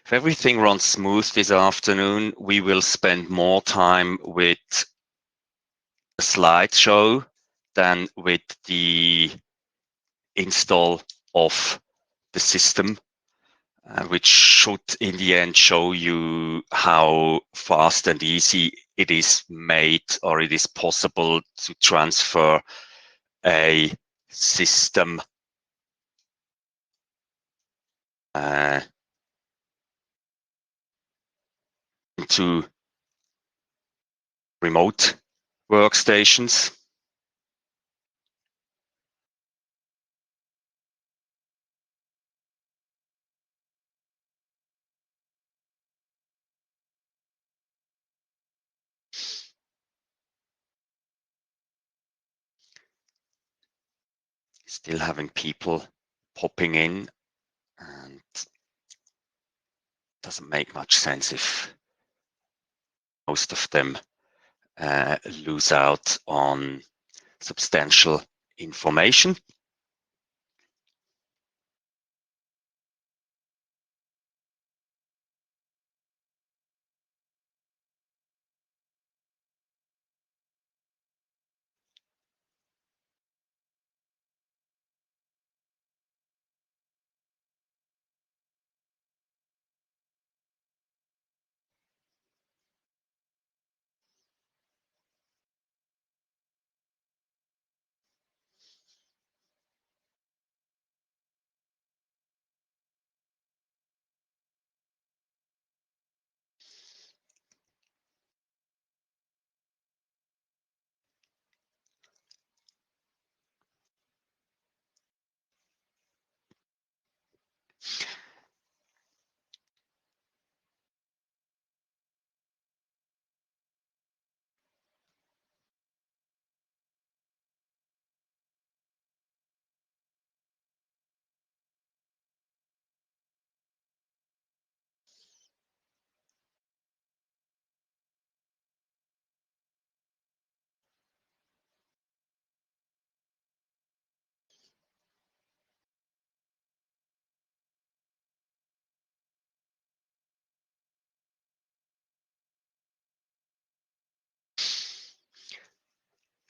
if everything runs smooth this afternoon, we will spend more time with a slideshow than with the install of the system, which should in the end show you how fast and easy it is made, or it is possible to transfer a system into remote workstations. Still having people popping in, and doesn't make much sense if most of them lose out on substantial information.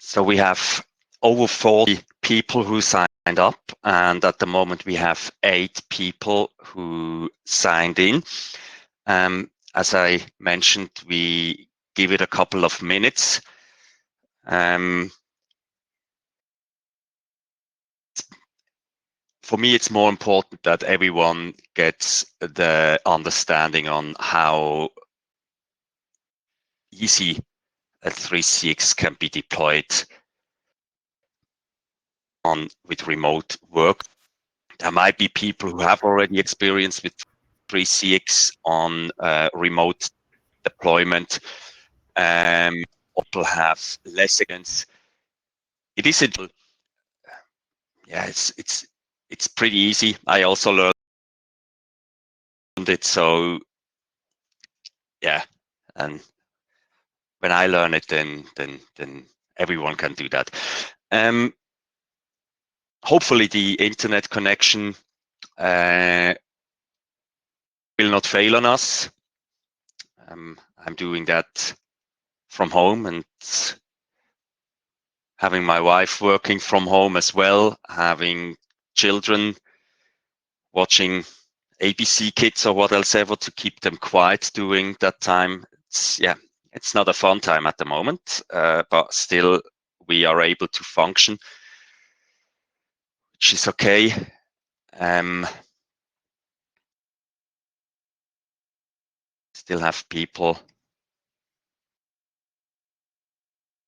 So we have over 40 people who signed up, and at the moment we have 8 people who signed in. As I mentioned, we give it a couple of minutes. For me, it's more important that everyone gets the understanding on how easy a 3CX can be deployed with remote work. There might be people who have already experience with 3CX on remote deployment. People have less experience. It is it's pretty easy. I also learned it, so yeah. And when I learn it, then everyone can do that. Hopefully the internet connection will not fail on us. I'm doing that from home, and having my wife working from home as well, having children watching ABC Kids or what else ever to keep them quiet during that time. It's not a fun time at the moment, but still we are able to function, which is okay. Still have people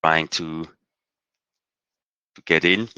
trying to get in.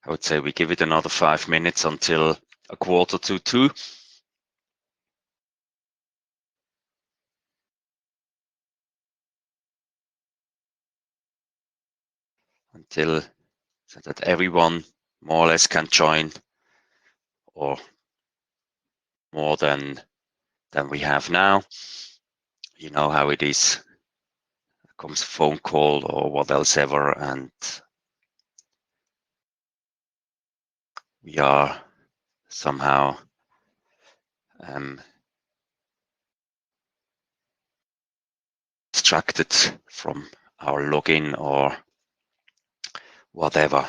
I would say we give it another 5 minutes until 1:45. Until so that everyone more or less can join, or more than we have now. You know how it is. Comes a phone call or what else ever, and we are somehow distracted from our login or whatever.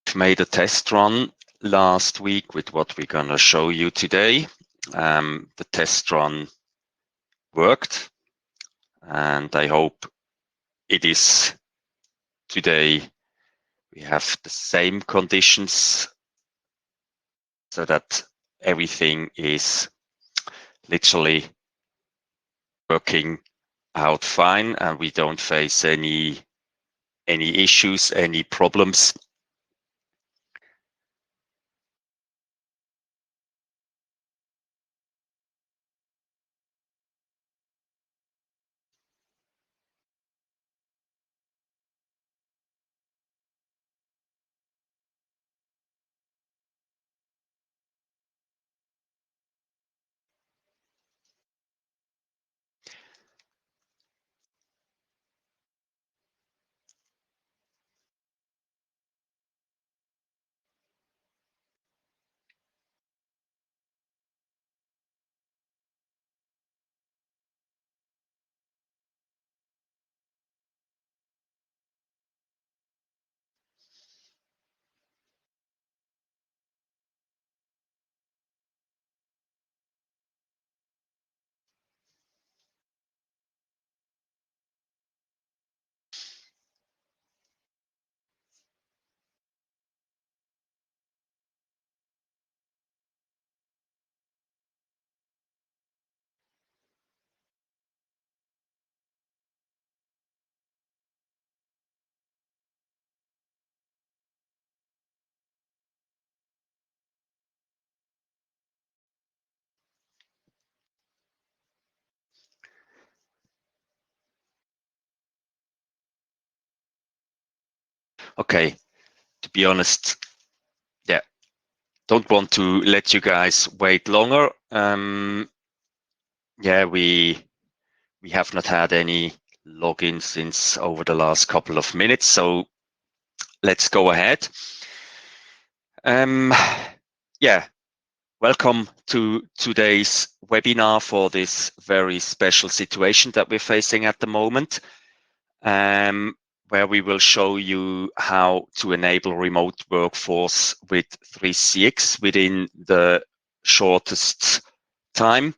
We've made a test run last week with what we're going to show you today. The test run worked, and I hope it is today. We have the same conditions so that everything is literally working out fine and we don't face any issues, any problems. Okay, to be honest, yeah, don't want to let you guys wait longer. Yeah, we have not had any login since over the last couple of minutes, so let's go ahead. Yeah, welcome to today's webinar for this very special situation that we're facing at the moment, where we will show you how to enable remote workforce with 3CX within the shortest time.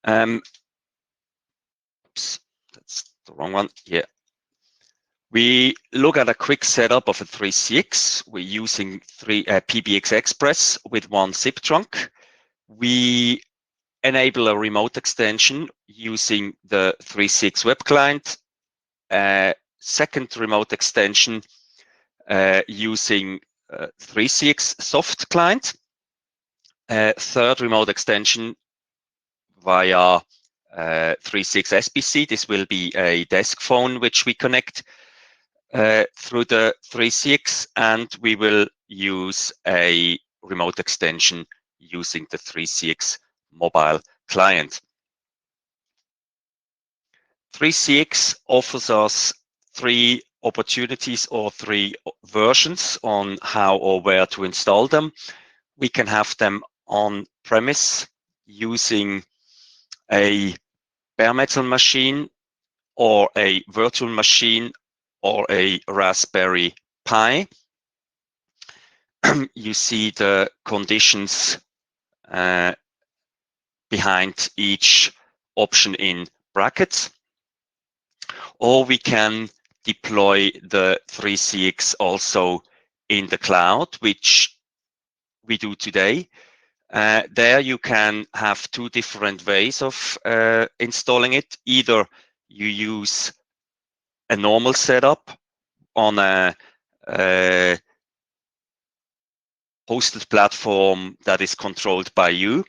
Oops, that's the wrong one. Yeah. We look at a quick setup of a 3CX. We're using PBX Express with one zip trunk. We enable a remote extension using the 3CX Webclient. Second remote extension using 3CX Softclient. Third remote extension via 3CX SBC. This will be a desk phone which we connect through the 3CX, and we will use a remote extension using the 3CX mobile client. 3CX offers us 3 opportunities or 3 versions on how or where to install them. We can have them on premise using a bare metal machine or a virtual machine or a Raspberry Pi. You see the conditions behind each option in brackets. Or we can deploy the 3CX also in the cloud, which we do today. There you can have two different ways of installing it. Either you use a normal setup on a hosted platform that is controlled by you,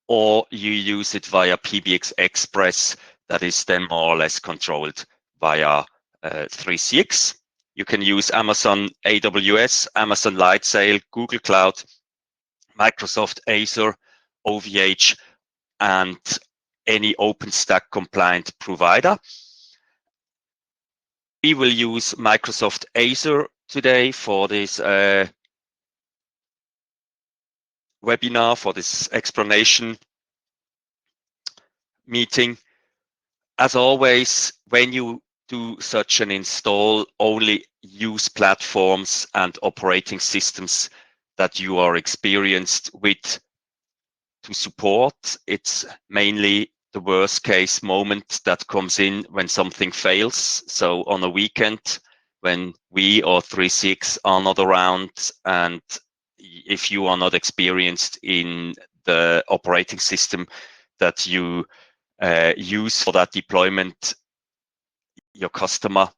or you use it via PBX Express that is then more or less controlled via 3CX. You can use Amazon AWS, Amazon Lightsail, Google Cloud, Microsoft Azure, OVH, and any OpenStack compliant provider. We will use Microsoft Azure today for this webinar, for this explanation meeting. As always, when you do such an install, only use platforms and operating systems that you are experienced with to support. It's mainly the worst case moment that comes in when something fails. So on a weekend, when we or 3CX are not around, and if you are not experienced in the operating system that you use for that deployment, your customer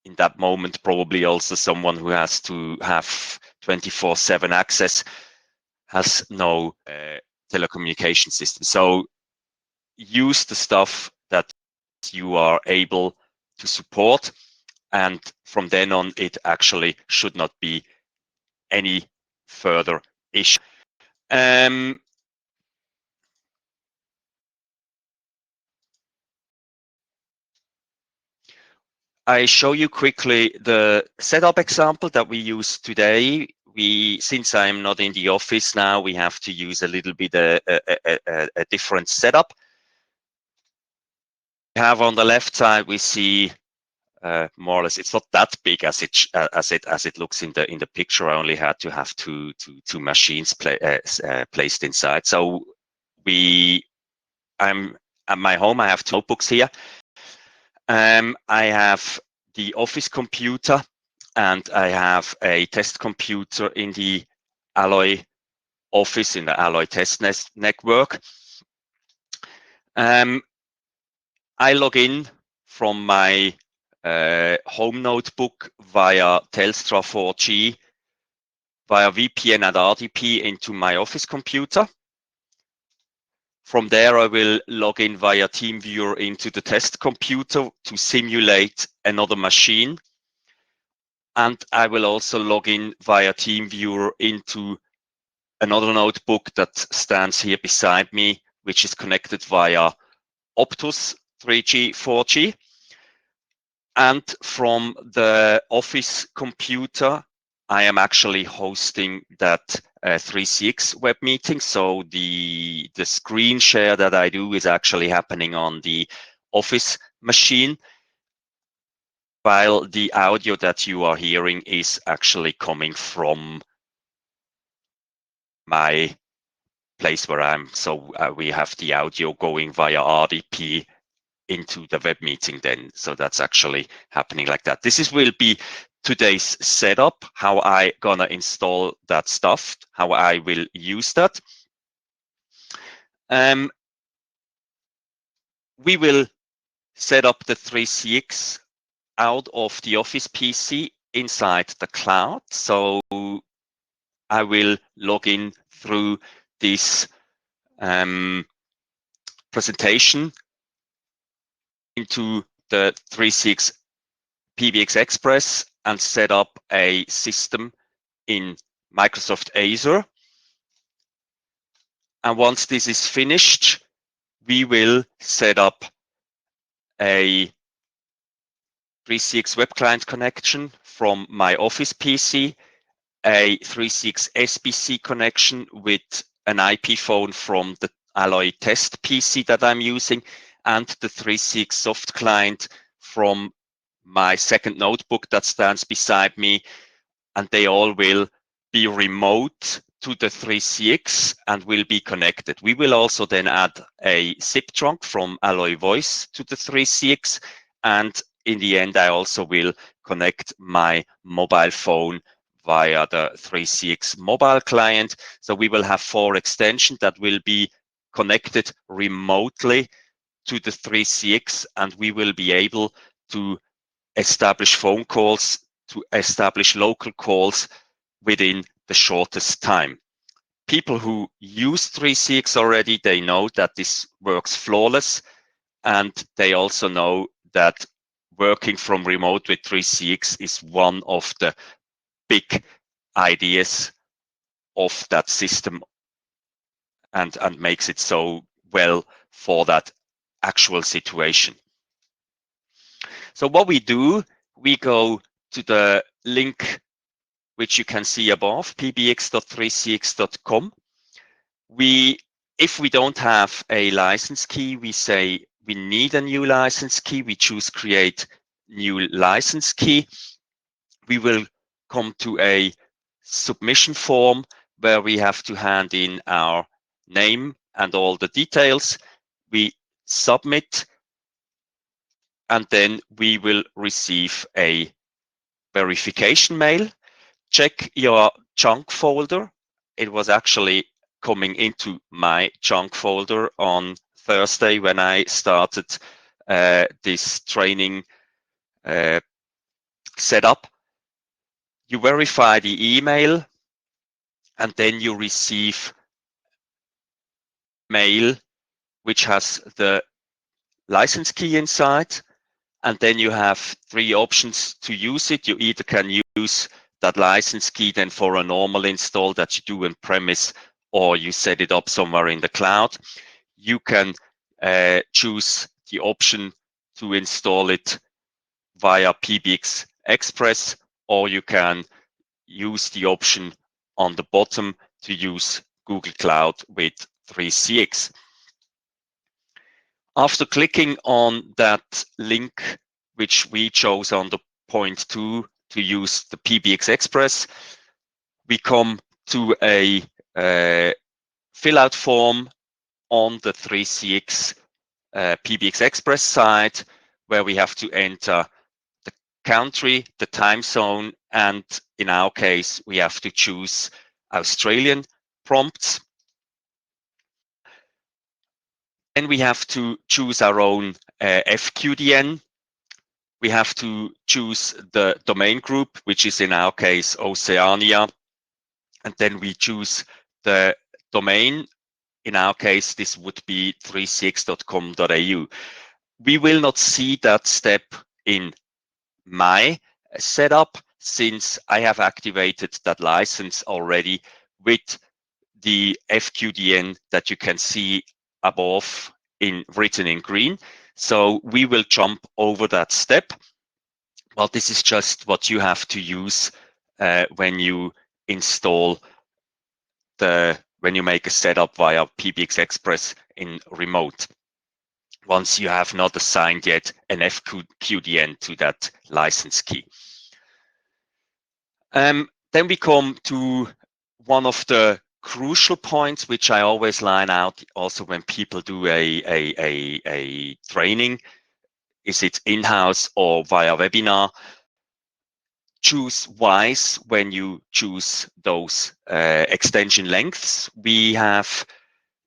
in that moment, probably also someone who has to have 24/7 access, has no telecommunication system. So use the stuff that you are able to support, and from then on it actually should not be any further issue. I show you quickly the setup example that we use today. Since I'm not in the office now, we have to use a little bit a different setup. We have on the left side, we see more or less, it's not that big as it looks in the picture. I only had to have two machines placed inside. So I'm at my home. I have two notebooks here. I have the office computer and I have a test computer in the Alloy office, in the Alloy test network. I log in from my home notebook via Telstra 4G, via VPN and RDP into my office computer. From there, I will log in via TeamViewer into the test computer to simulate another machine. And I will also log in via TeamViewer into another notebook that stands here beside me, which is connected via Optus 3G, 4G. And from the office computer, I am actually hosting that 3CX web meeting. So the screen share that I do is actually happening on the office machine, while the audio that you are hearing is actually coming from my place where I'm. So we have the audio going via RDP into the web meeting then. So that's actually happening like that. This will be today's setup, how I gonna install that stuff, how I will use that. We will set up the 3CX out of the Office PC inside the cloud. So I will log in through this presentation into the 3CX PBX Express and set up a system in Microsoft Azure. And once this is finished, we will set up a 3CX web client connection from my Office PC, a 3CX SBC connection with an IP phone from the Alloy test PC that I'm using, and the 3CX soft client from my second notebook that stands beside me, and they all will be remote to the 3CX and will be connected. We will also then add a zip trunk from Alloy Voice to the 3CX, and in the end, I also will connect my mobile phone via the 3CX mobile client. So we will have 4 extensions that will be connected remotely to the 3CX, and we will be able to establish phone calls, to establish local calls within the shortest time. People who use 3CX already, they know that this works flawless, and they also know that working from remote with 3CX is one of the big ideas of that system, and makes it so well for that actual situation. So what we do, we go to the link which you can see above, pbx.3cx.com. If we don't have a license key, we say we need a new license key. We choose create new license key. We will come to a submission form where we have to hand in our name and all the details. We submit, and then we will receive a verification mail. Check your junk folder. It was actually coming into my junk folder on Thursday when I started this training setup. You verify the email, and then you receive mail which has the license key inside, and then you have 3 options to use it. You either can use that license key then for a normal install that you do on premise, or you set it up somewhere in the cloud. You can choose the option to install it via PBX Express, or you can use the option on the bottom to use Google Cloud with 3CX. After clicking on that link, which we chose on the point 2 to use the PBX Express, we come to a fill out form on the 3CX PBX Express side, where we have to enter the country, the time zone, and in our case, we have to choose Australian prompts. Then we have to choose our own FQDN. We have to choose the domain group, which is in our case Oceania, and then we choose the domain. In our case, this would be 3cx.com.au. We will not see that step in my setup, since I have activated that license already with the FQDN that you can see above written in green. So we will jump over that step. Well, this is just what you have to use when you install when you make a setup via PBX Express in remote, once you have not assigned yet an FQDN to that license key. Then we come to one of the crucial points, which I always line out also when people do a training. Is it in-house or via webinar? Choose wise when you choose those extension lengths. We have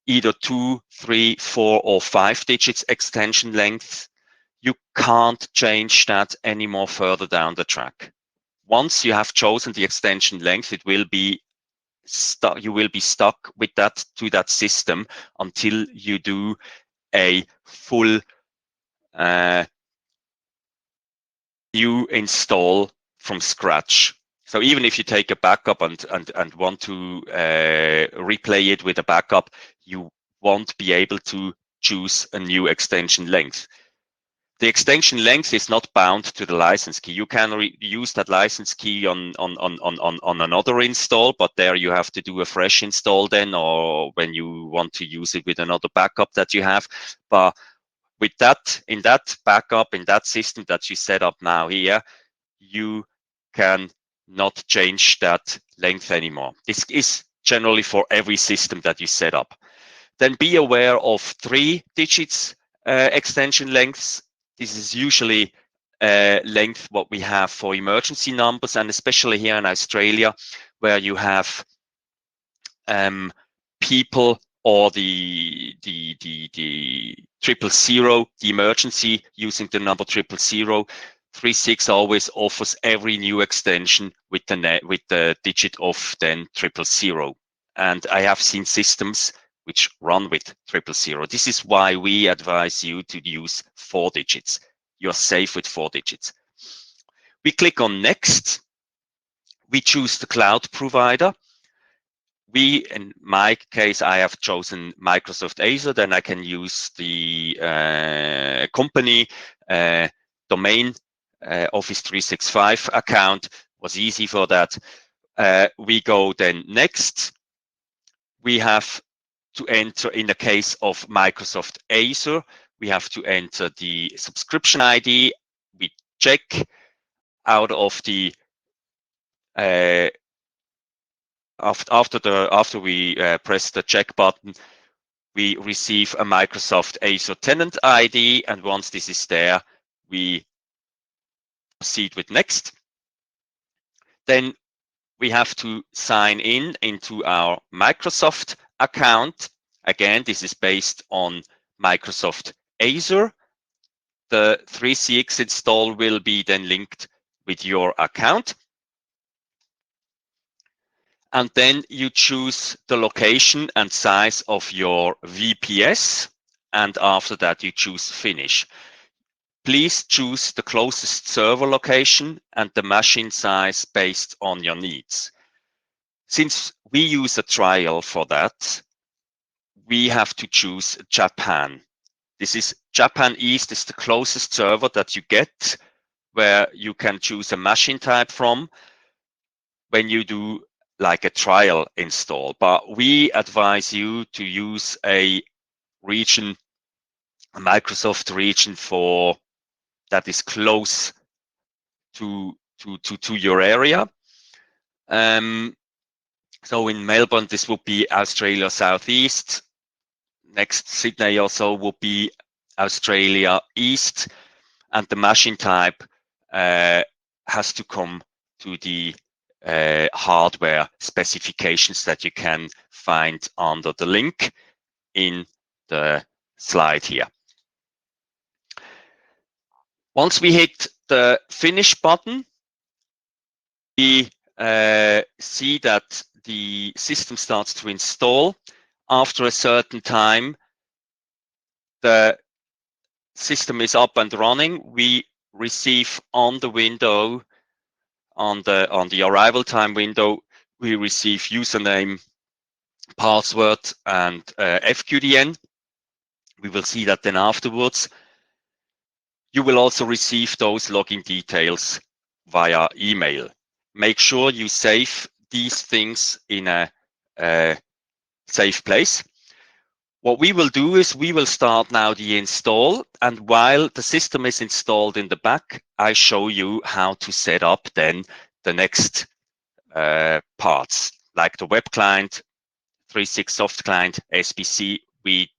either 2, 3, 4, or 5 digits extension length. You can't change that any more further down the track. Once you have chosen the extension length, it will be you will be stuck with that to that system until you do a full new install from scratch. So even if you take a backup and want to replay it with a backup, you won't be able to choose a new extension length. the extension length is not bound to the license key. You can use that license key on another install, but there you have to do a fresh install then, or when you want to use it with another backup that you have. But with that, in that backup, in that system that you set up now here, you can not change that length anymore. This is generally for every system that you set up. Then be aware of 3 digits extension lengths. This is usually length what we have for emergency numbers, and especially here in Australia, where you have people or the 000, the emergency using the number 000. 36 always offers every new extension with the digit of then 000. And I have seen systems which run with 000. This is why we advise you to use 4 digits. You're safe with 4 digits. We click on next. We choose the cloud provider. In my case, I have chosen Microsoft Azure. Then I can use the company domain Office 365 account. Was easy for that. We go then next. We have to enter, in the case of Microsoft Azure, we have to enter the subscription ID. We check out of the after we press the check button, we receive a Microsoft Azure tenant ID, and once this is there, we proceed with next. Then we have to sign in into our Microsoft account. Again, this is based on Microsoft Azure. The 3CX install will be then linked with your account. And then you choose the location and size of your VPS. And after that, you choose finish. Please choose the closest server location and the machine size based on your needs. Since we use a trial for that, we have to choose Japan. Japan East is the closest server that you get, where you can choose a machine type from when you do like a trial install. But we advise you to use a region, a Microsoft region for that is close to your area. So in Melbourne, this would be Australia Southeast. Next, Sydney also would be Australia East. And the machine type has to come to the hardware specifications that you can find under the link in the slide here. Once we hit the finish button, we see that the system starts to install. After a certain time, the system is up and running. We receive on the window, on the arrival time window, we receive username, password, and FQDN. We will see that then afterwards. You will also receive those login details via email. Make sure you save these things in a safe place. What we will do is we will start now the install, and while the system is installed in the back, I show you how to set up then the next parts, like the Webclient, 3.6 Softclient, SBC. We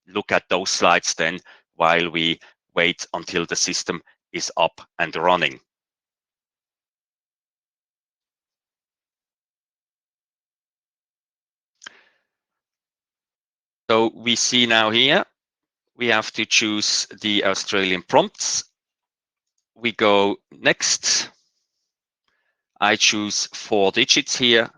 look at those slides then while we wait until the system is up and running. So we see now here, we have to choose the Australian prompts. We go next. I choose 4 digits here.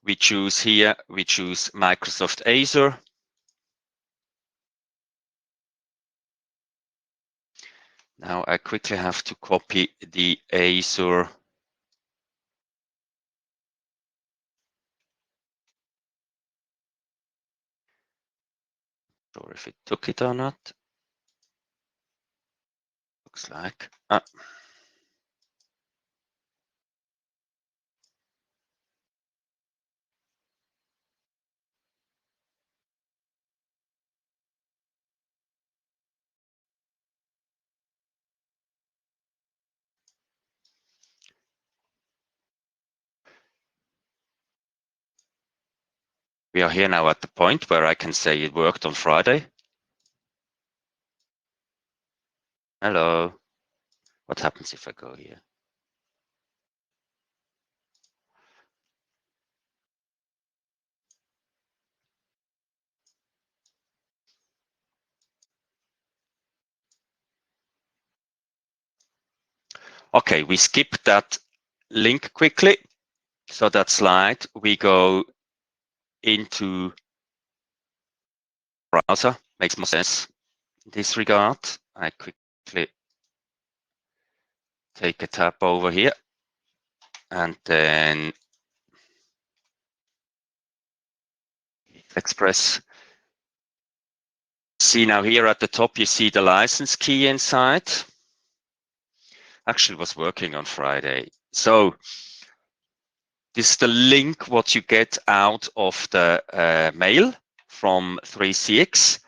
We choose here, we choose Microsoft Azure. Now I quickly have to copy the Azure Sure if it took it or not. Looks like. We are here now at the point where I can say it worked on Friday. Hello. What happens if I go here? Okay, we skip that link quickly. So that slide, we go into browser. Makes more sense in this regard. I quickly take a tab over here and then Express. See now here at the top, you see the license key inside. Actually, it was working on Friday. So this is the link what you get out of the mail from 3CX.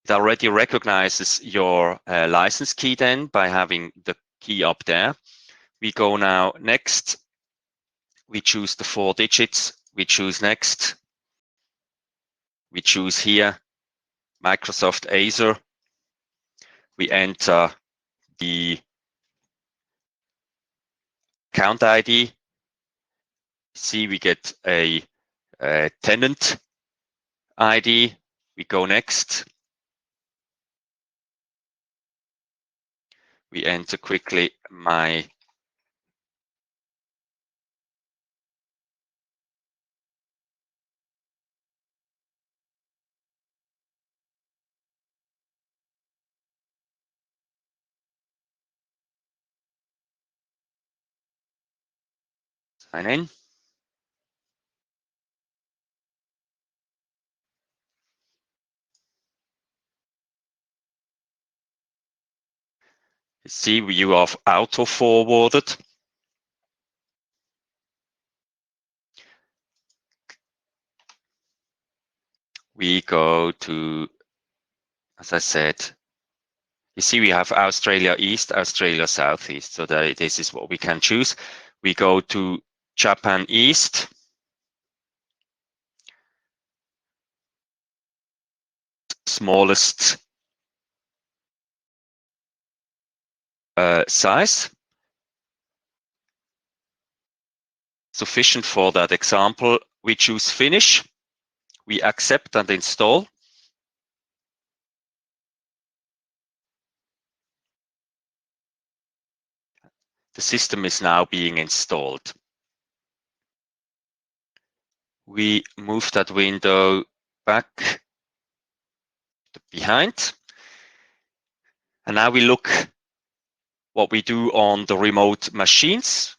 It already recognizes your license key then by having the key up there. We go now next. We choose the 4 digits. We choose next. We choose here Microsoft Azure. We enter the account ID. See, we get a tenant ID. We go next. We enter quickly my sign in. See, you are auto forwarded. We go to, as I said, you see we have Australia East, Australia Southeast. So this is what we can choose. We go to Japan East. Smallest size. Sufficient for that example. We choose finish. We accept and install. The system is now being installed. We move that window back behind. And now we look what we do on the remote machines.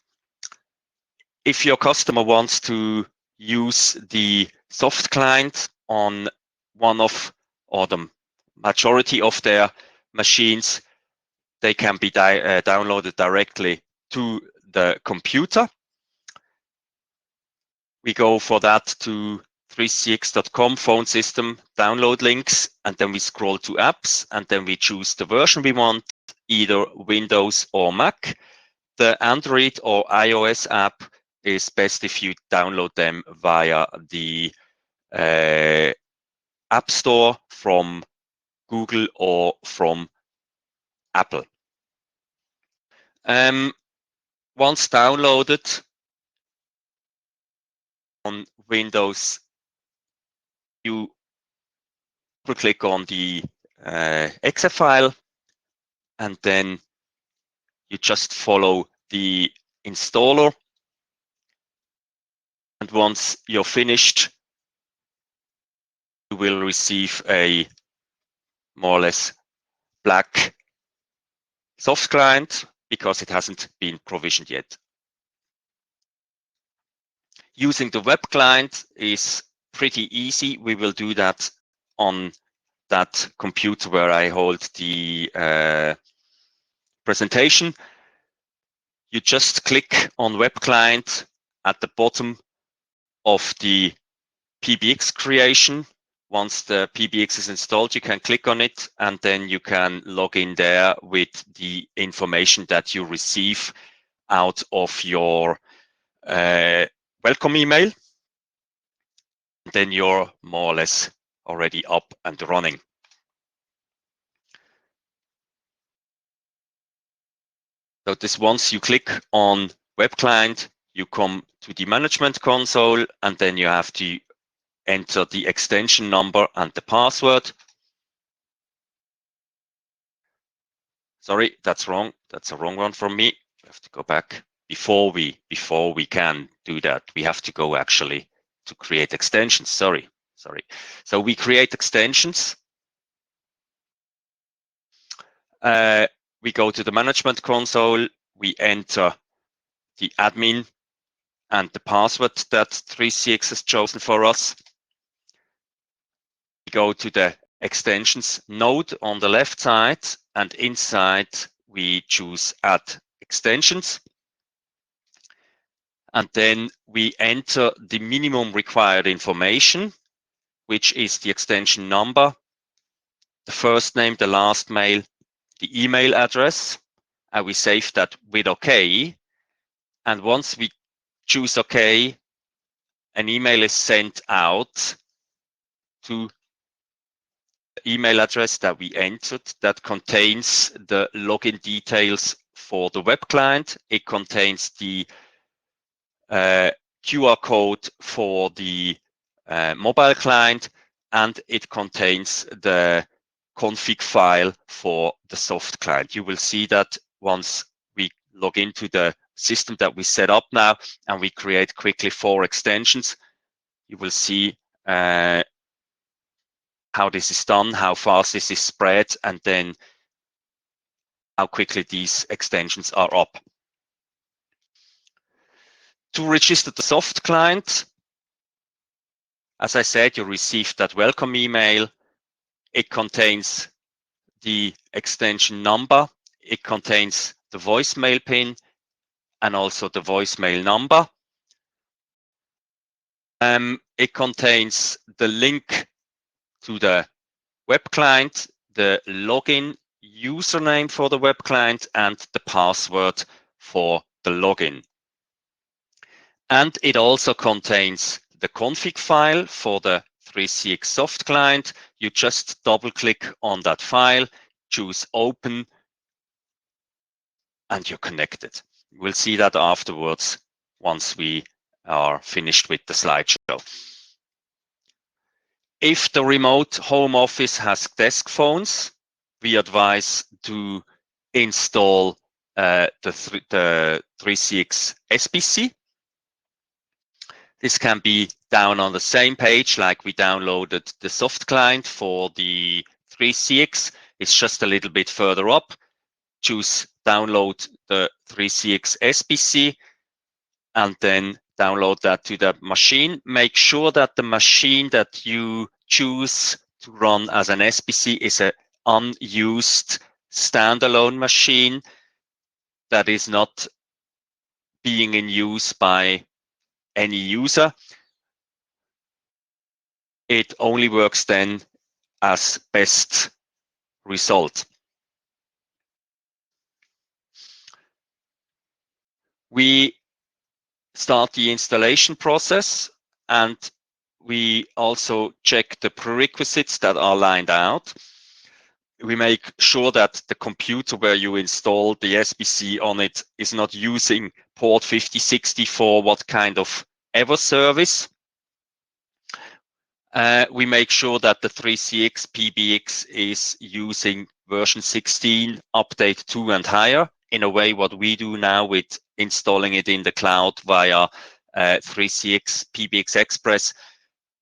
If your customer wants to use the Softclient on one of or the majority of their machines, they can be downloaded directly to the computer. We go for that to 3cx.com phone system download links, and then we scroll to apps, and then we choose the version we want, either Windows or Mac. The Android or iOS app is best if you download them via the App Store from Google or from Apple. Once downloaded on Windows, you click on the exe file, and then you just follow the installer. And once you're finished, you will receive a more or less black Softclient because it hasn't been provisioned yet. Using the Webclient is pretty easy. We will do that on that computer where I hold the presentation, you just click on Webclient at the bottom of the PBX creation. Once the PBX is installed, you can click on it, and then you can log in there with the information that you receive out of your welcome email. Then you're more or less already up and running. So this, once you click on Webclient, you come to the management console, and then you have to enter the extension number and the password. Sorry, that's wrong. That's a wrong one from me. We have to go back. Before we can do that, we have to go actually to create extensions. Sorry. So we create extensions. We go to the management console. We enter the admin and the password that 3CX has chosen for us. We go to the extensions node on the left side, and inside we choose add extensions. And then we enter the minimum required information, which is the extension number, the first name, the last mail, the email address, and we save that with OK. And once we choose OK, an email is sent out to the email address that we entered that contains the login details for the web client. It contains the QR code for the mobile client, and it contains the config file for the soft client. You will see that once we log into the system that we set up now, and we create quickly 4 extensions. You will see how this is done, how fast this is spread, and then how quickly these extensions are up. To register the soft client, as I said, you received that welcome email. It contains the extension number, it contains the voicemail pin, and also the voicemail number. It contains the link to the web client, the login username for the web client, and the password for the login. And it also contains the config file for the 3CX soft client. You just double click on that file, choose open, and you're connected. We'll see that afterwards once we are finished with the slideshow. If the remote home office has desk phones, we advise to install the 3CX SBC. This can be down on the same page like we downloaded the soft client for the 3CX. It's just a little bit further up. Choose download the 3CX SBC, and then download that to the machine. Make sure that the machine that you choose to run as an SBC is an unused standalone machine that is not being in use by any user. It only works then as best result. We start the installation process, and we also check the prerequisites that are lined out. We make sure that the computer where you install the SBC on it is not using port 5060 for what kind of ever service. We make sure that the 3CX PBX is using version 16, update 2 and higher, in a way what we do now with installing it in the cloud via 3CX PBX Express.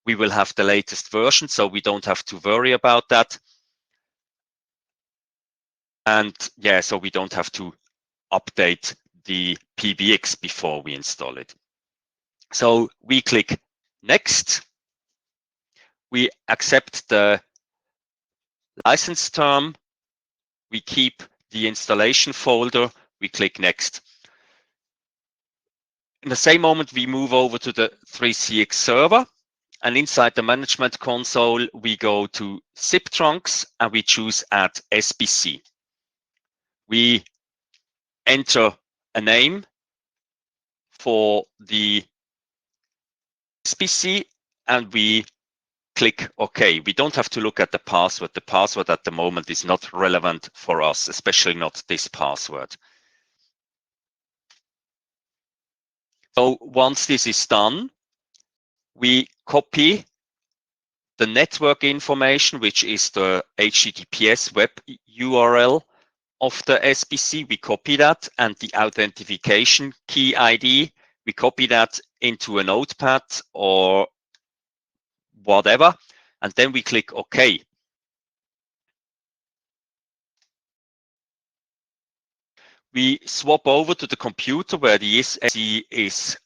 We will have the latest version, so we don't have to worry about that. And yeah, so we don't have to update the PBX before we install it. So we click next. We accept the license term. We keep the installation folder. We click Next. In the same moment, we move over to the 3CX server. And inside the management console, we go to zip trunks and we choose Add SBC. We enter a name for the SBC and we click OK. We don't have to look at the password. The password at the moment is not relevant for us, especially not this password. So once this is done, we copy the network information, which is the HTTPS web URL of the SBC. We copy that, and the authentication key ID, we copy that into a notepad or whatever, and then we click OK. We swap over to the computer where the SBC is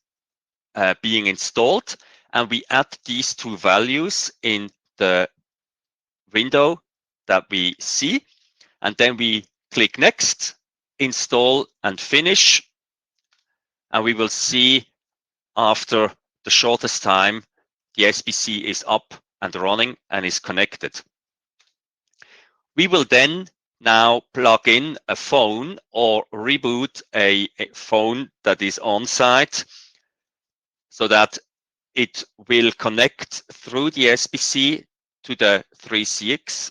being installed, and we add these two values in the window that we see, and then we click Next, install and finish, and we will see after the shortest time the SBC is up and running and is connected. We will then now plug in a phone or reboot a phone that is on site so that it will connect through the SBC to the 3CX.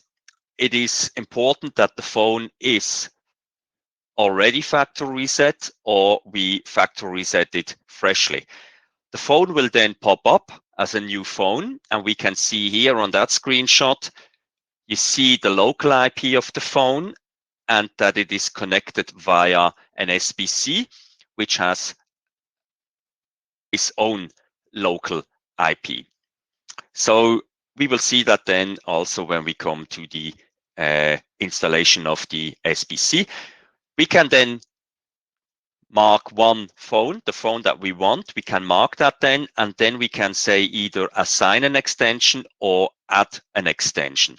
It is important that the phone is already factory reset or we factory reset it freshly. The phone will then pop up as a new phone, and we can see here on that screenshot, you see the local IP of the phone and that it is connected via an SBC, which has its own local IP. So we will see that then also when we come to the installation of the SBC. We can then mark one phone, the phone that we want. We can mark that then, and then we can say either assign an extension or add an extension.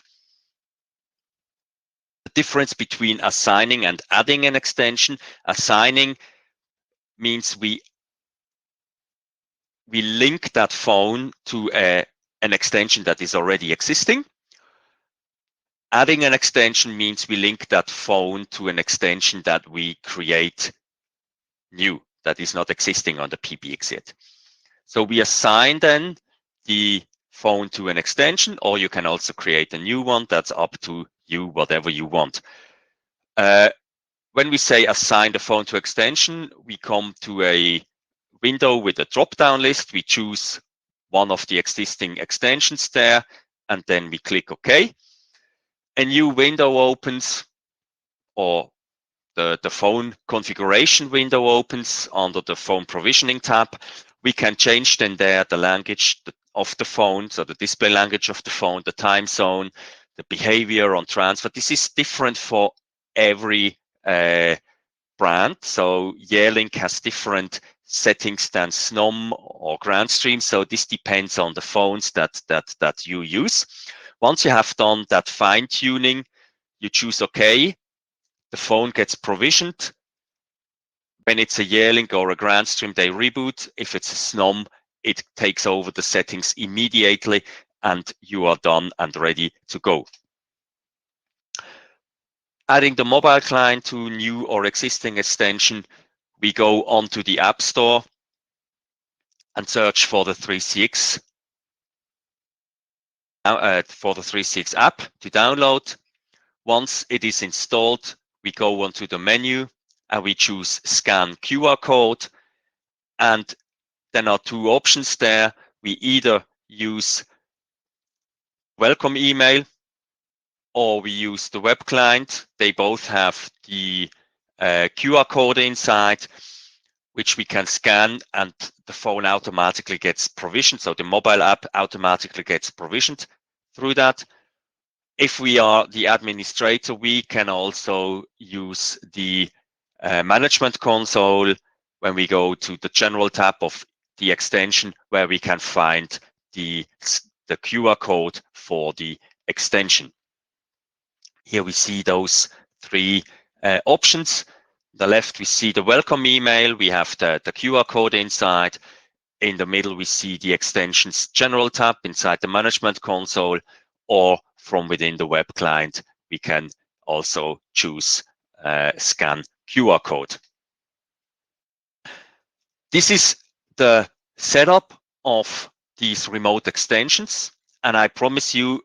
The difference between assigning and adding an extension: assigning means we link that phone to an extension that is already existing. Adding an extension means we link that phone to an extension that we create new, that is not existing on the PBX yet. So we assign then the phone to an extension, or you can also create a new one. That's up to you, whatever you want. When we say assign the phone to extension, we come to a window with a drop-down list. We choose one of the existing extensions there, and then we click OK. A new window opens, or the phone configuration window opens under the phone provisioning tab. We can change then there the language of the phone, so the display language of the phone, the time zone, the behavior on transfer. This is different for every brand. So Yearlink has different settings than Snom or Grandstream. So this depends on the phones that you use. Once you have done that fine tuning, you choose OK. The phone gets provisioned. When it's a Yearlink or a Grandstream, they reboot. If it's a Snom, it takes over the settings immediately, and you are done and ready to go. Adding the mobile client to new or existing extension, we go onto the App Store and search for the 3CX app to download. Once it is installed, we go onto the menu and we choose Scan QR code. And there are two options there. We either use welcome email or we use the Webclient. They both have the QR code inside, which we can scan, and the phone automatically gets provisioned. So the mobile app automatically gets provisioned through that. If we are the administrator, we can also use the management console when we go to the general tab of the extension, where we can find the the QR code for the extension. Here we see those three options. On the left, we see the welcome email. We have the QR code inside. In the middle, we see the extensions general tab inside the management console, or from within the web client, we can also choose scan QR code. This is the setup of these remote extensions, and I promise you,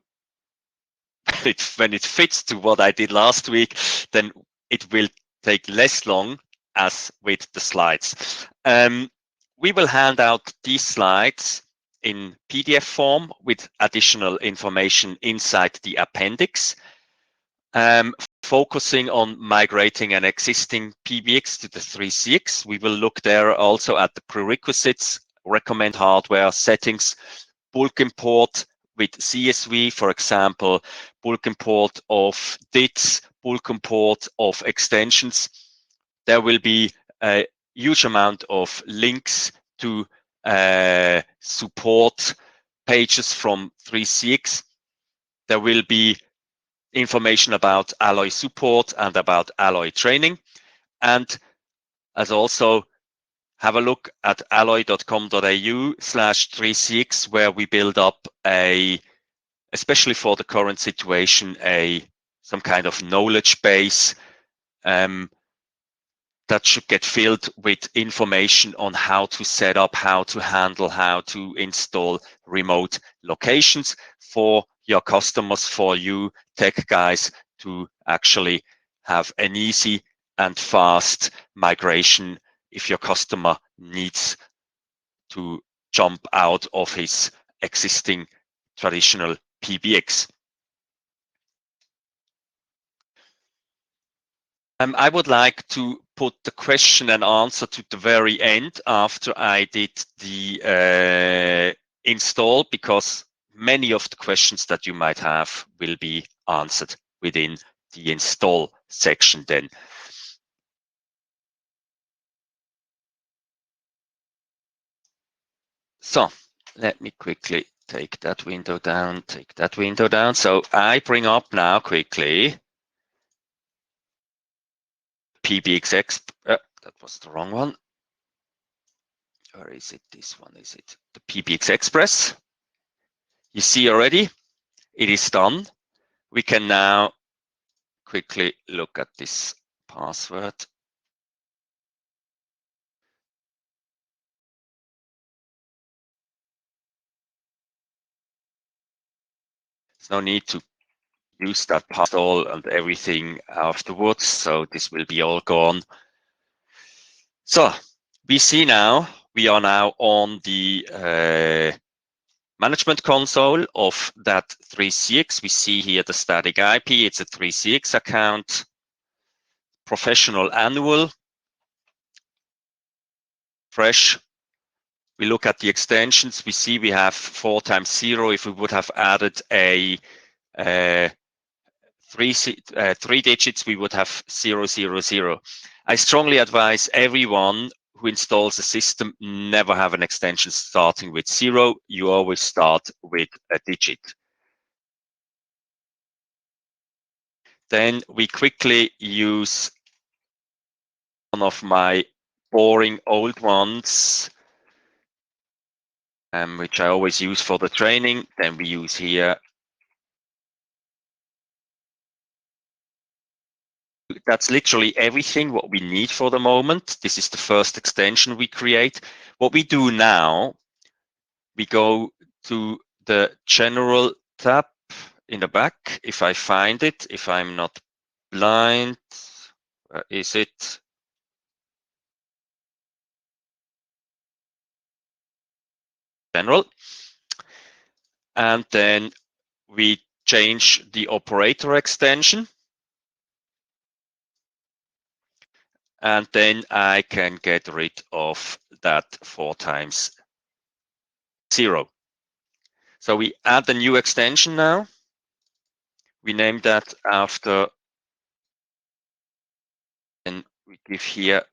when it fits to what I did last week, then it will take less long as with the slides. We will hand out these slides in PDF form with additional information inside the appendix, focusing on migrating an existing PBX to the 3CX. We will look there also at the prerequisites, recommend hardware settings, bulk import with CSV, for example, bulk import of DITs, bulk import of extensions. There will be a huge amount of links to support pages from 3CX. There will be information about Alloy support and about Alloy training. And as also have a look at alloy.com.au/3CX, where we build up especially for the current situation, some kind of knowledge base that should get filled with information on how to set up, how to handle, how to install remote locations for your customers, for you tech guys, to actually have an easy and fast migration if your customer needs to jump out of his existing traditional PBX. I would like to put the question and answer to the very end after I did the install, because many of the questions that you might have will be answered within the install section then. So let me quickly take that window down, So I bring up now quickly PBX. That was the wrong one. Or is it this one? Is it the PBX Express? You see already, it is done. We can now quickly look at this password. There's no need to use that password and everything afterwards, so this will be all gone. So we see now, we are now on the management console of that 3CX. We see here the static IP, it's a 3CX account, professional annual, fresh. We look at the extensions, we see we have 4 times 0. If we would have added a three digits, we would have 000. I strongly advise everyone who installs a system never have an extension starting with 0. You always start with a digit. Then we quickly use one of my boring old ones, which I always use for the training. Then we use here. That's literally everything what we need for the moment. This is the first extension we create. What we do now, we go to the general tab in the back, if I find it, if I'm not blind. Where is it? General. And then we change the operator extension. And then I can get rid of that 4 times 0. So we add a new extension now. We name that after, and we give here,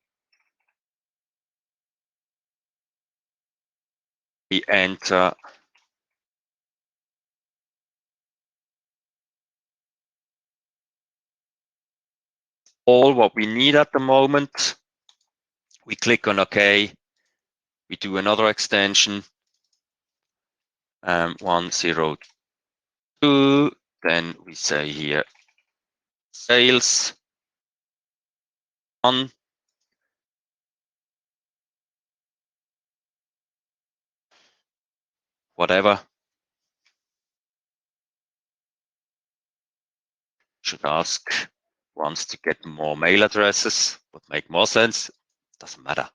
we enter all what we need at the moment. We click on OK. We do another extension, 102. Then we say here sales on. Whatever. Should ask wants to get more mail addresses, would make more sense. Doesn't matter.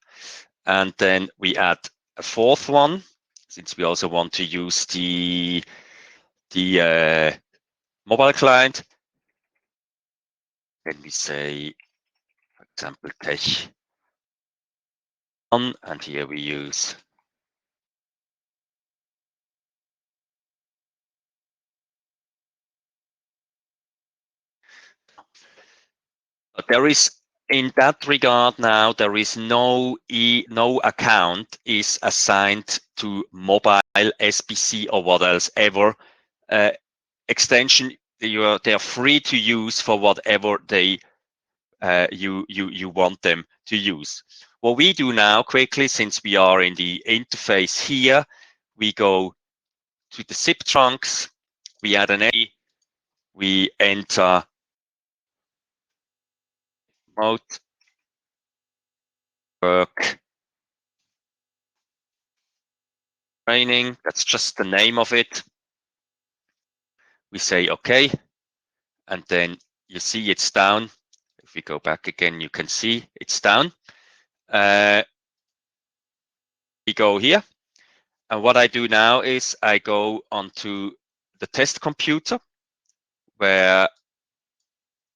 And then we add a fourth one, since we also want to use the mobile client. Then we say, for example, tech on, and here we use there is, in that regard now, there is no account is assigned to mobile SBC or what else ever extension. They are free to use for whatever they you want them to use. What we do now quickly, since we are in the interface here, we go to the zip trunks, we add an A, we enter mode work training. That's just the name of it. We say OK, and then you see it's down. If we go back again, you can see it's down. We go here, and what I do now is I go onto the test computer, where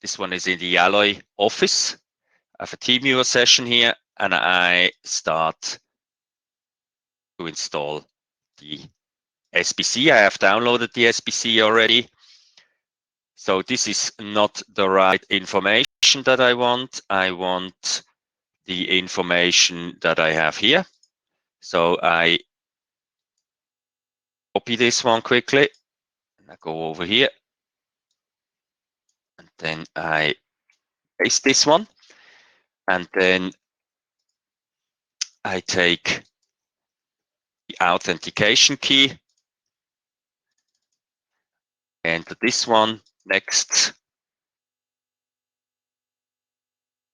this one is in the Alloy office. I have a TeamViewer session here, and I start to install the SBC. I have downloaded the SBC already. So this is not the right information that I want. I want the information that I have here. So I copy this one quickly, and I go over here, and then I paste this one, and then I take the authentication key, enter this one, next,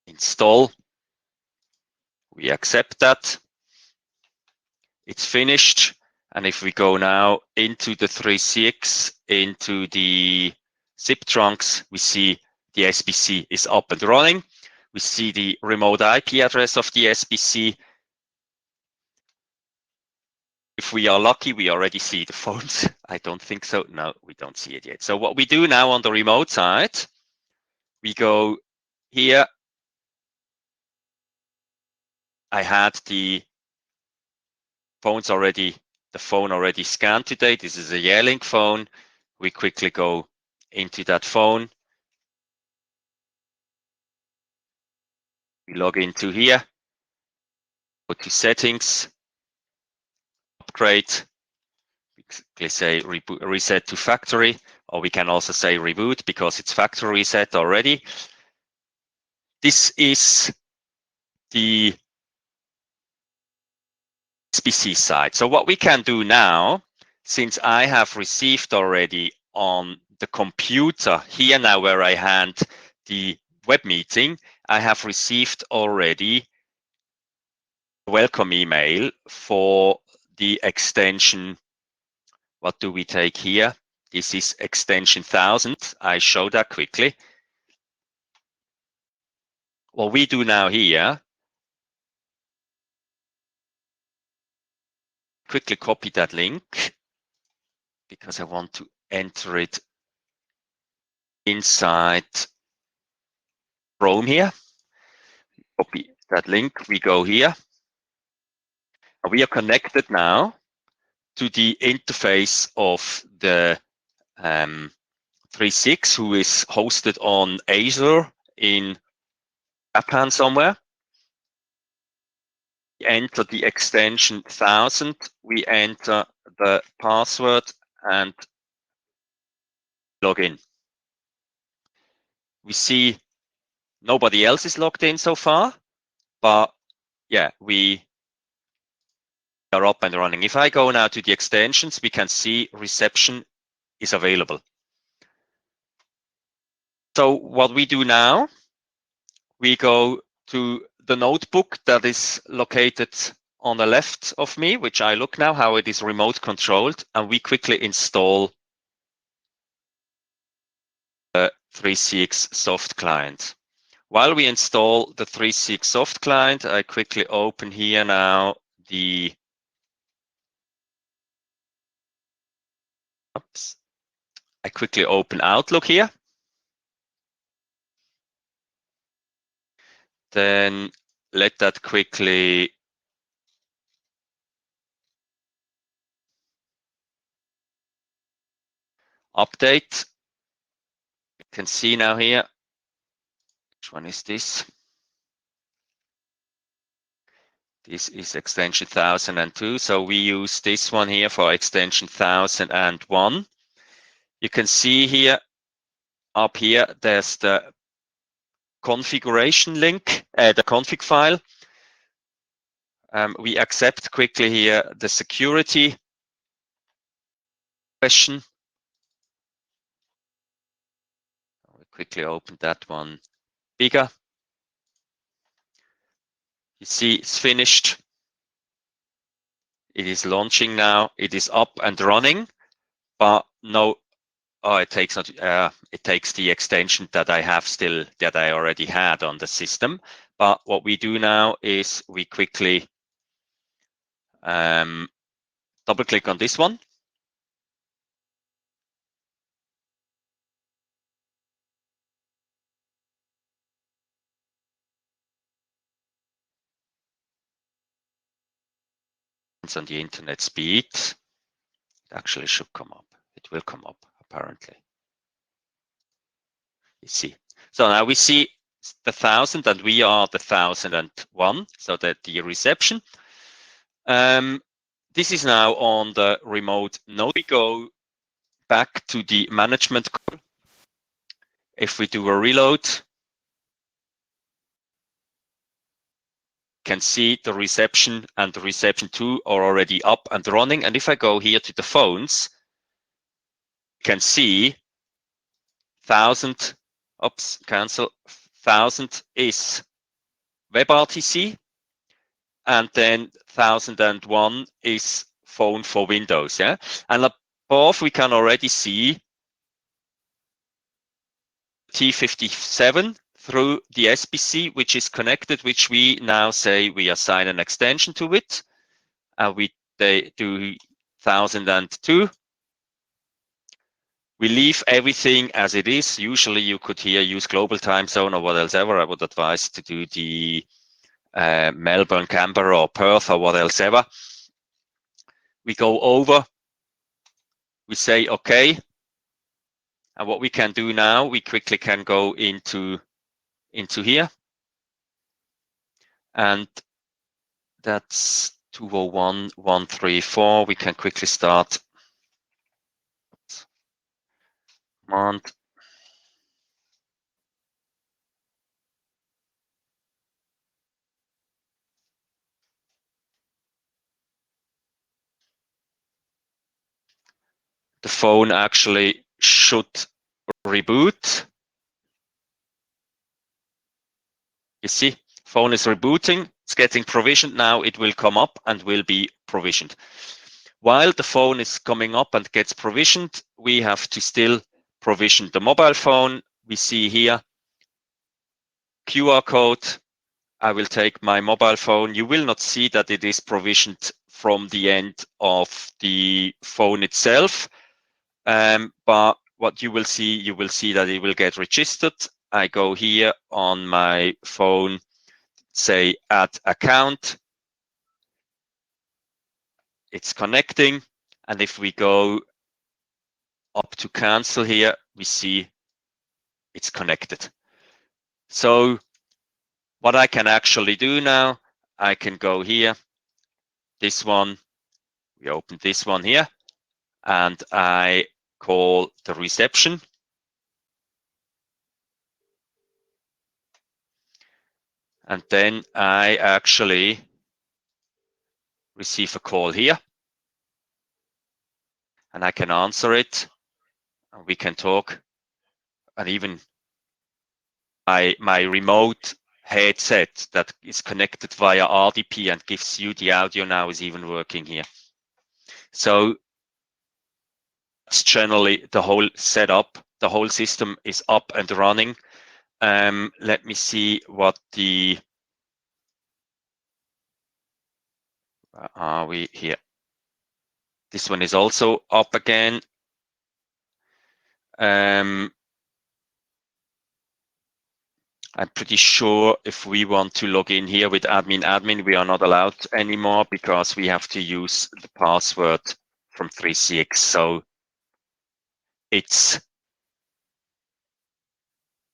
install. We accept that. It's finished. And if we go now into the 3CX, into the zip trunks, we see the SBC is up and running. We see the remote IP address of the SBC. If we are lucky, we already see the phones. I don't think so. No, we don't see it yet. So what we do now on the remote side, we go here. I had the phone already scanned today. This is a Yearlink phone. We quickly go into that phone. We log into here, go to settings, upgrade. We quickly say reset to factory, or we can also say reboot because it's factory reset already. This is the SBC side. So what we can do now, since I have received already on the computer here now where I hand the web meeting, I have received already a welcome email for the extension. What do we take here? This is extension 1000. I show that quickly. What we do now here, quickly copy that link because I want to enter it inside Chrome here. Copy that link. We go here. We are connected now to the interface of the 3.6, who is hosted on Azure in Japan somewhere. We enter the extension 1000. We enter the password and log in. We see Nobody else is logged in so far, but yeah, we are up and running. If I go now to the extensions, we can see reception is available. So what we do now, we go to the notebook that is located on the left of me, which I look now how it is remote controlled, and we quickly install the 3CX Softclient. While we install the 3CX Softclient, I quickly open here now the I quickly open Outlook here. Then let that quickly update. You can see now here, which one is this? This is extension 1002. So we use this one here for extension 1001. You can see here, up here, there's the configuration link, the config file. We accept quickly here the security question. We quickly open that one bigger. You see it's finished. It is launching now. It is up and running, but no, it takes not. It takes the extension that I have still that I already had on the system. But what we do now is we quickly double click on this one. It's on the internet speed. It actually should come up. It will come up apparently. You see. So now we see the 1000 and we are the 1001. So that the reception. This is now on the remote node. We go back to the management call. If we do a reload, can see the reception and the reception 2 are already up and running. And if I go here to the phones, you can see 1000, oops, cancel, 1000 is WebRTC, and then 1001 is phone for Windows. Yeah, and above we can already see T57 through the SBC, which is connected, which we now say we assign an extension to it. They do 1002. We leave everything as it is. Usually you could here use global time zone or what else ever. I would advise to do the Melbourne, Canberra or Perth or what else ever. We go over, we say okay. And what we can do now, we quickly can go into here. And that's 201.134. We can quickly start command. The phone actually should reboot. You see, phone is rebooting. It's getting provisioned now. It will come up and will be provisioned. While the phone is coming up and gets provisioned, we have to still provision the mobile phone. We see here QR code. I will take my mobile phone. You will not see that it is provisioned from the end of the phone itself. But what you will see that it will get registered. I go here on my phone, say add account. It's connecting. And if we go up to cancel here, we see it's connected. So what I can actually do now, I can go here, this one, we open this one here, and I call the reception. And then I actually receive a call here, and I can answer it, and we can talk. And even my remote headset that is connected via RDP and gives you the audio now is even working here. So that's generally the whole setup. The whole system is up and running. Let me see what the are we here. This one is also up again. I'm pretty sure if we want to log in here with admin, we are not allowed anymore because we have to use the password from 3CX. So it's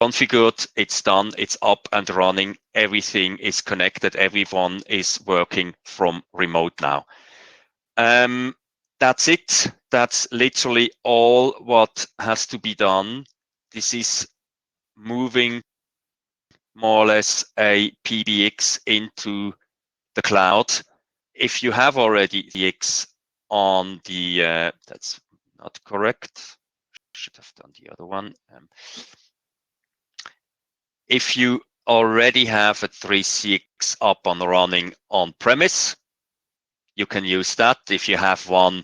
configured, it's done, it's up and running, everything is connected, everyone is working from remote now. That's it. That's literally all what has to be done. This is moving more or less a PBX into the cloud. If you have already PBX on the, that's not correct. Should have done the other one. If you already have a 3CX up and running on premise, you can use that. If you have one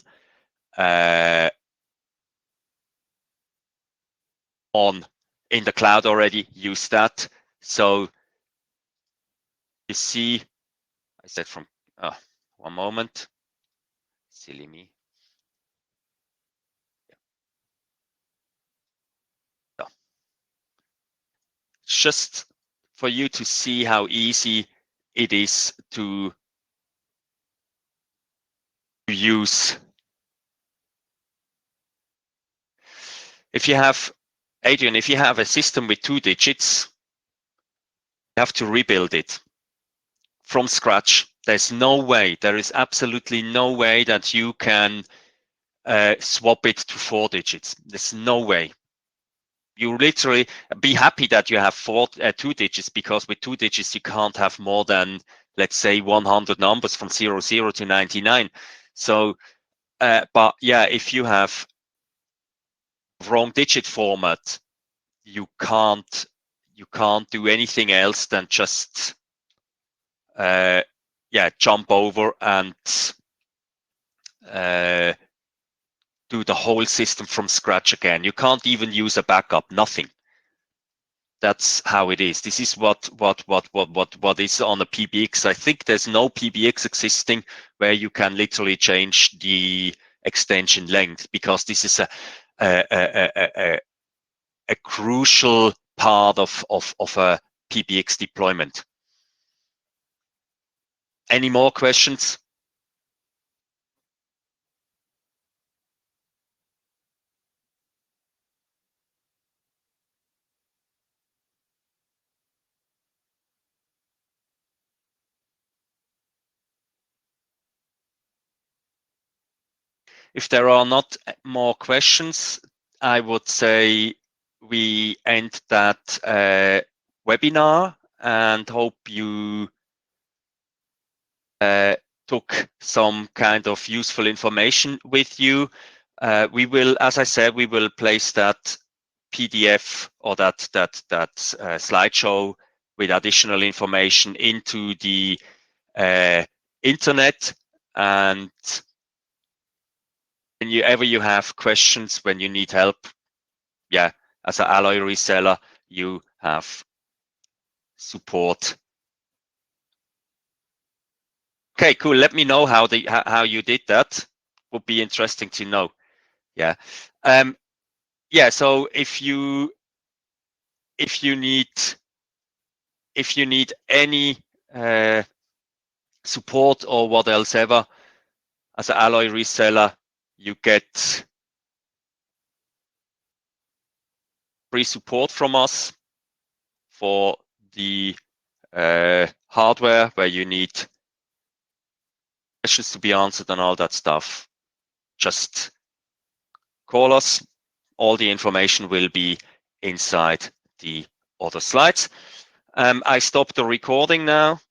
on in the cloud already, use that. So you see, I said from one moment, silly me. Yeah. Just for you to see how easy it is to use. If you have, Adrian, if you have a system with 2 digits, you have to rebuild it from scratch. There's no way, there is absolutely no way that you can swap it to 4 digits. There's no way. You literally be happy that you have 2 digits, because with 2 digits you can't have more than, let's say, 100 numbers from 00 to 99. So, but yeah, if you have wrong digit format, you can't do anything else than just jump over and do the whole system from scratch again. You can't even use a backup, nothing. That's how it is. This is what is on a PBX. I think there's no PBX existing where you can literally change the extension length, because this is a crucial part of a PBX deployment. Any more questions? If there are not more questions, I would say we end that webinar, and hope you took some kind of useful information with you. We will, as I said, we will place that PDF or that slideshow with additional information into the internet. And whenever you have questions, when you need help, yeah, as an Alloy reseller, you have support. Okay, cool. Let me know how you did that. Would be interesting to know. Yeah. Yeah. So if you need any support or what else ever, as an Alloy reseller, you get free support from us for the hardware where you need questions to be answered and all that stuff. Just call us. All the information will be inside the other slides. I stopped the recording now.